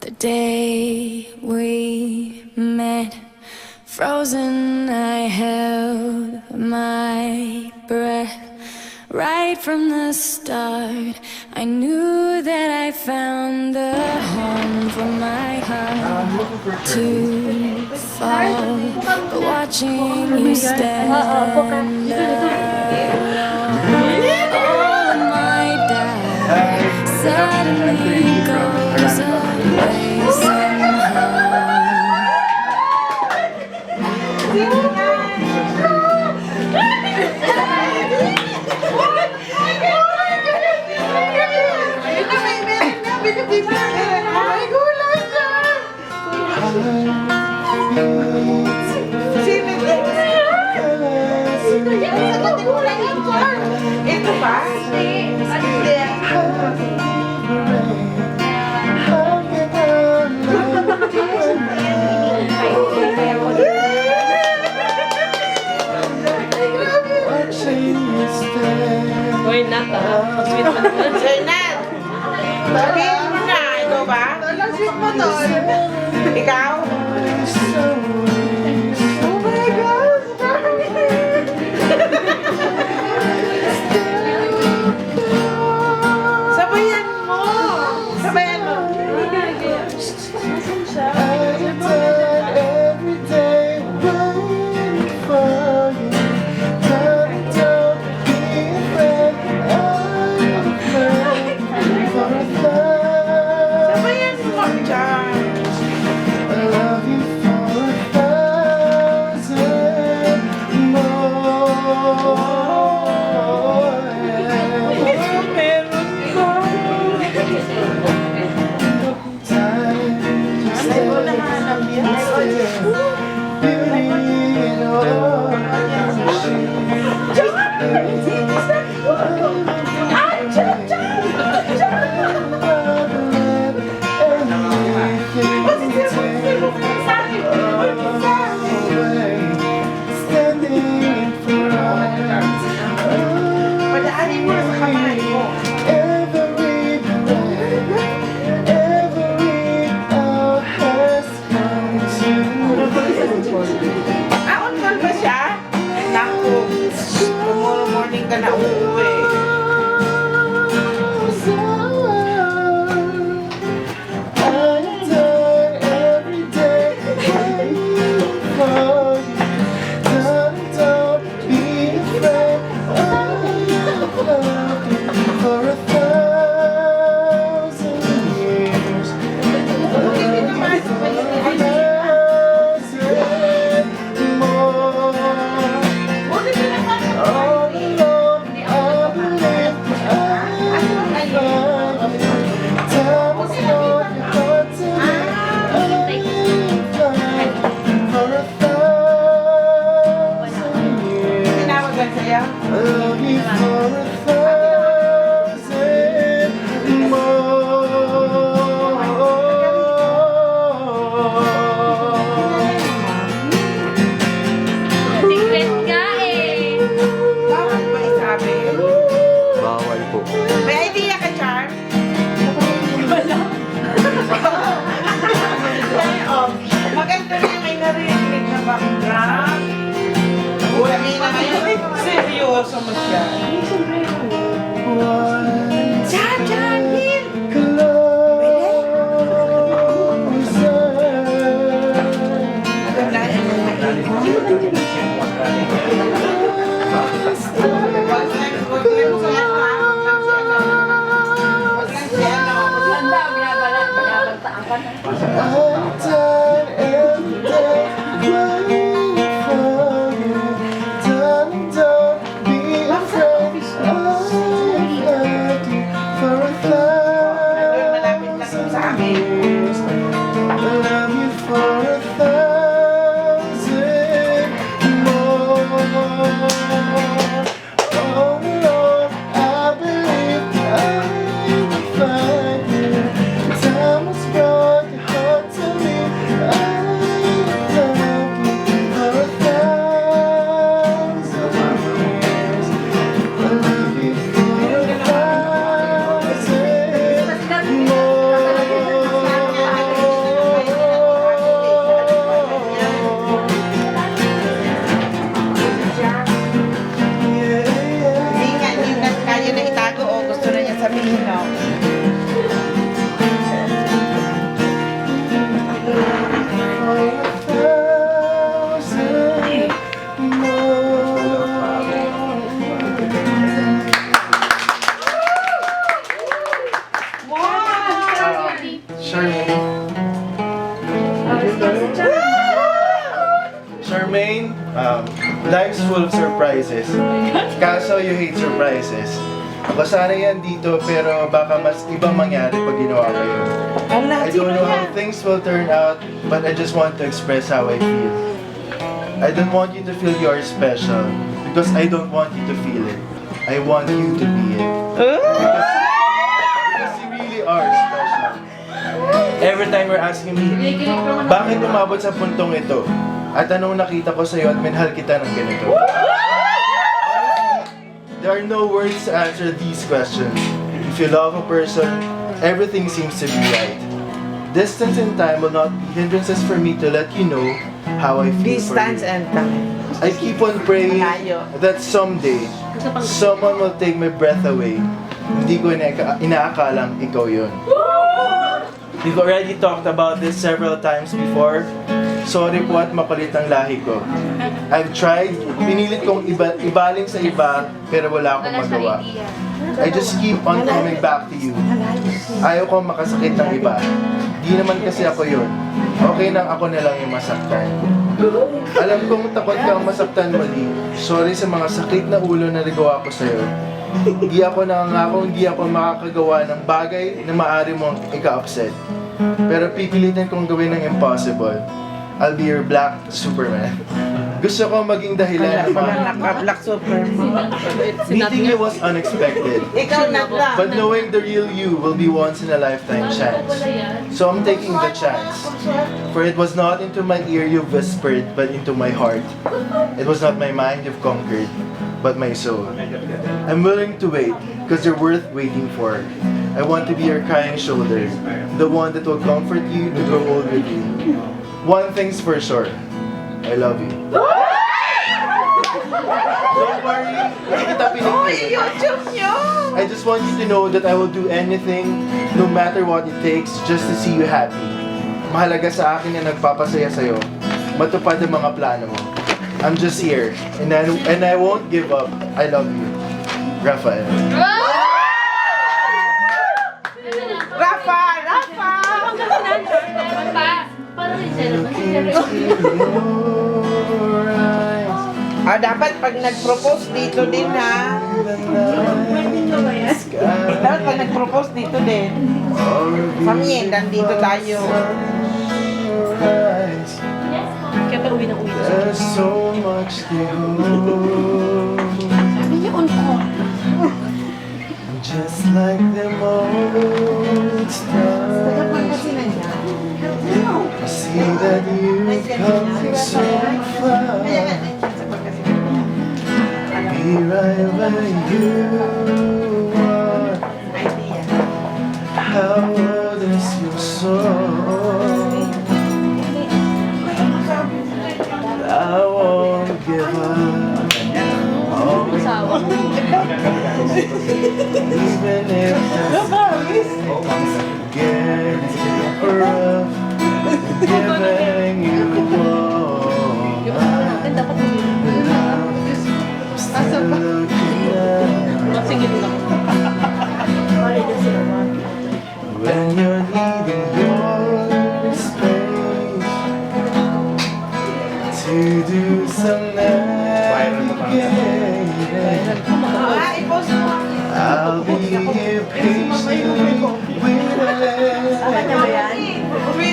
The day we met, frozen, I held my breath. Right from the start, I knew that I found the home for my heart to fall. But watching you stand alone, all of my doubt suddenly goes away somehow. Ito ba? Uy, Nat, sweet mo naman. Sir Nat! Sabihin mo na, ikaw ba? Sweet mo to. Ikaw? Oh my God! Sabayan mo! Sabayan mo! Sabayan mo dyan! Padaanin mo sa kamay mo. On call ba siya? Naku, tomorrow morning ka na uuwi. Tinawagan sa'yo? Secret nga eh. Bawal ba isabi? Bawal po. May idea ka, Char? Maganda rin may narinig na background. Sabi na ngayon, seryoso mo siya. Char, Char, Hill! Malapit lang sa amin. Charmaine, life's full of surprises. Kaso you hate surprises. Ako sana yan dito pero baka mas ibang mangyari pag ginawa ko yun. I don't know how things will turn out, but I just want to express how I feel. I don't want you to feel you're special because I don't want you to feel it. I want you to be it. Because you really are special. Every time you're asking me, bakit umabot sa puntong ito? At anong nakita ko sa'yo at minahal kita ng ganito? There are no words to answer these questions. If you love a person, everything seems to be right. Distance and time will not be hindrances for me to let you know how I feel for Distance you. and time. I keep on praying Malayo. that someday, someone will take my breath away. Hindi ko inaakalang ikaw yun. We've already talked about this several times before. Sorry po at makulit ang lahi ko. I've tried, pinilit kong ibaling sa iba, pero wala akong magawa. I just keep on coming back to you. Ayaw ko makasakit ng iba. Di naman kasi ako yun. Okay nang ako na lang yung masaktan. Alam kong takot kang masaktan muli. Sorry sa mga sakit na ulo na nagawa ko sa'yo. Hindi ako nangangako, hindi ako makakagawa ng bagay na maaari mong ika-upset. Pero pipilitin kong gawin ng impossible. I'll be your black Superman. Gusto ko maging dahilan ng mga... Naka-black Superman. Meeting you was unexpected. Ikaw na lang. But knowing the real you will be once in a lifetime chance. So I'm taking the chance. For it was not into my ear you whispered, but into my heart. It was not my mind you've conquered, but my soul. I'm willing to wait, because you're worth waiting for. I want to be your crying shoulder, the one that will comfort you to grow old with you. One thing's for sure, I love you. Don't worry, hindi kita pinipilit. YouTube nyo! I just want you to know that I will do anything, no matter what it takes, just to see you happy. Mahalaga sa akin na nagpapasaya sa'yo. Matupad ang mga plano mo. I'm just here, and I won't give up. I love you. Rafael. Rafa! Rafa! Dapat pag nag-propose dito din ha. Dapat pag nag-propose dito din. Samien, nandito tayo. Kaya pa uwi na uwi. There's so much to hold. Sabi niyo on call. Just like the old stars. I see that you've come so far. Be right where you are. How old is your soul? I won't give up. Even if it's getting rough, giving you all I'm still looking up. When you're needing your space to do some navigating, I'll be here patiently waiting.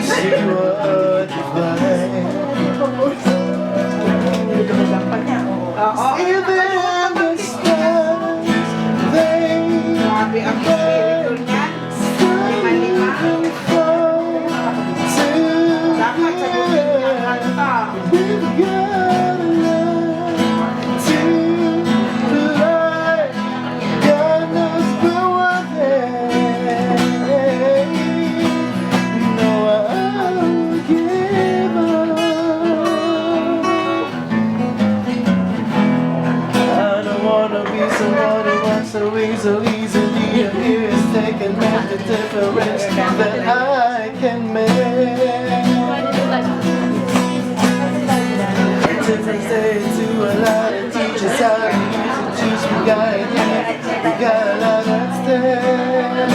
See what you find. Even the stars, they Grabe ang espiritu niya. Lima-lima. fall Dapat sagutin niya ang kanta. We've got enough to life. God knows we're worth it. No, I won't give up. I don't wanna be someone who walks away so easily. And here is taking back the difference that I can make. As I say to a lot of teachers how to use and choose, we got a lot at stake.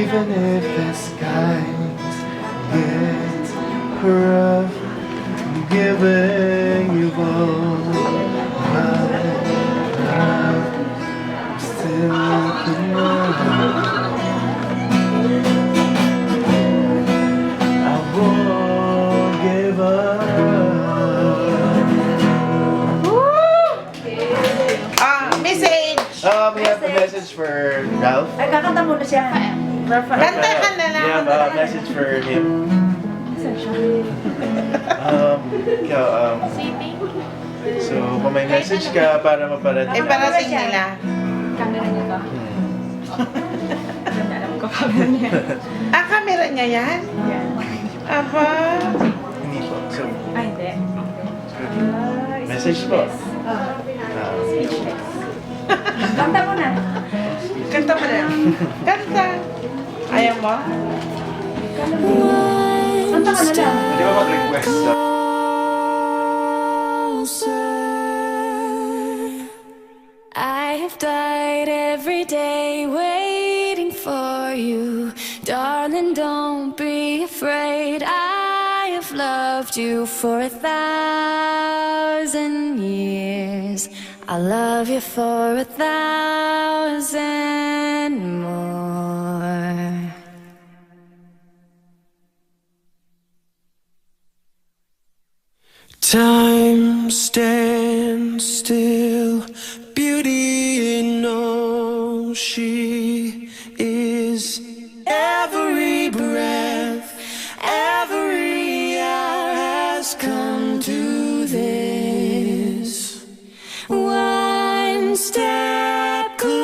Even if the skies get rough, I'm giving you all my love. I'm still looking around. I won't give up. Message! We have a message for Ralph. Ay, kakanta muna siya. Kantahan na lang. We have a message for him. Ikaw, so, kung may message ka para maparating. Parating nila. Camera niya to. Alam ko camera niya. Camera niya yan? Yan. Aba. Hindi po. So, Ay, hindi. message po. Kanta mo na. Kanta mo na. Kanta. Ayaw mo? Kanta ka na lang. Di ba mag-request? Closer. I have died every day waiting for you. Darling, don't be afraid. I have loved you for 1,000 years. I'll love you for 1,000 more. Time stands still, beauty knows she is. Every breath, every hour has come to this. One step closer.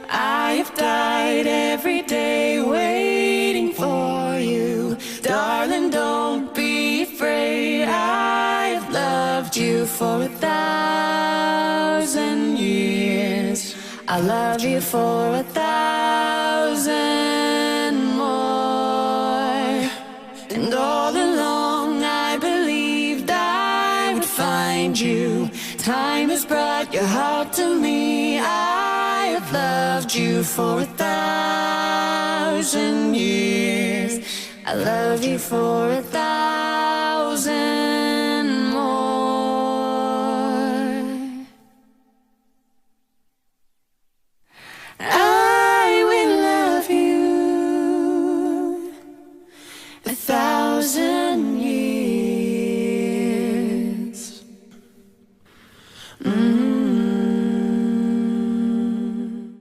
I have died every day waiting for you. Darling, don't be afraid. I have loved you for 1,000 years. I love you for 1,000 more. And all along I believed I would find you. Time has brought your heart to me. I have loved you for 1,000 years. I love you for 1,000